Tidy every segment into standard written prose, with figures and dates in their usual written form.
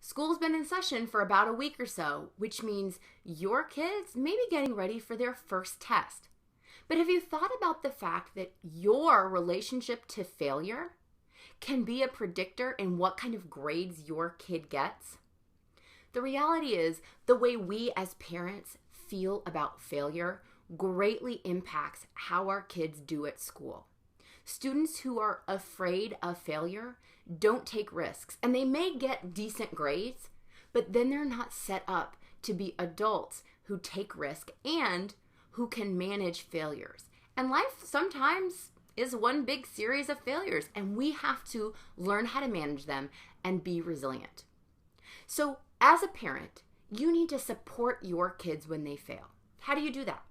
School's been in session for about a week or so, which means your kids may be getting ready for their first test. But have you thought about the fact that your relationship to failure can be a predictor in what kind of grades your kid gets? The reality is, the way we as parents feel about failure greatly impacts how our kids do at school. Students who are afraid of failure don't take risks, and they may get decent grades, but then they're not set up to be adults who take risk and who can manage failures. And life sometimes is one big series of failures, and we have to learn how to manage them and be resilient. So as a parent, you need to support your kids when they fail. How do you do that?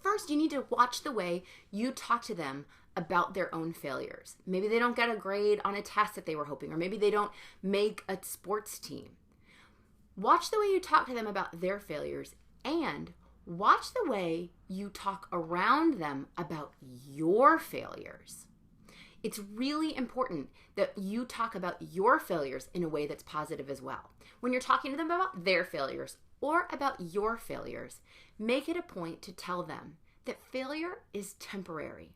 First, you need to watch the way you talk to them about their own failures. Maybe they don't get a grade on a test that they were hoping, or maybe they don't make a sports team. Watch the way you talk to them about their failures, and watch the way you talk around them about your failures. It's really important that you talk about your failures in a way that's positive as well. When you're talking to them about their failures or about your failures, make it a point to tell them that failure is temporary.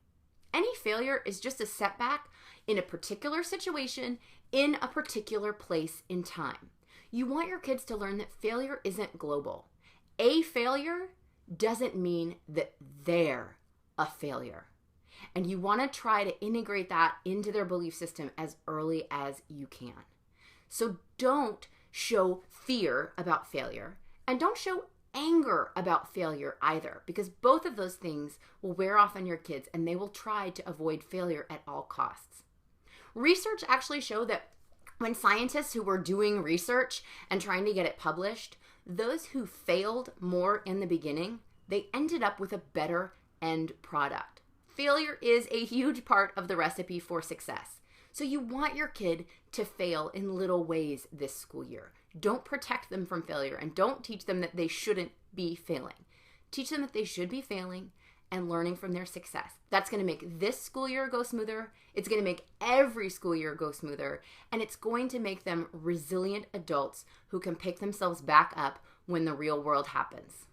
Any failure is just a setback in a particular situation, in a particular place in time. You want your kids to learn that failure isn't global. A failure doesn't mean that they're a failure. And you want to try to integrate that into their belief system as early as you can. So don't show fear about failure, and don't show anger about failure either, because both of those things will wear off on your kids and they will try to avoid failure at all costs. Research actually showed that when scientists who were doing research and trying to get it published, those who failed more in the beginning, they ended up with a better end product. Failure is a huge part of the recipe for success. So you want your kid to fail in little ways this school year. Don't protect them from failure, and don't teach them that they shouldn't be failing. Teach them that they should be failing and learning from their success. That's going to make this school year go smoother. It's going to make every school year go smoother, and it's going to make them resilient adults who can pick themselves back up when the real world happens.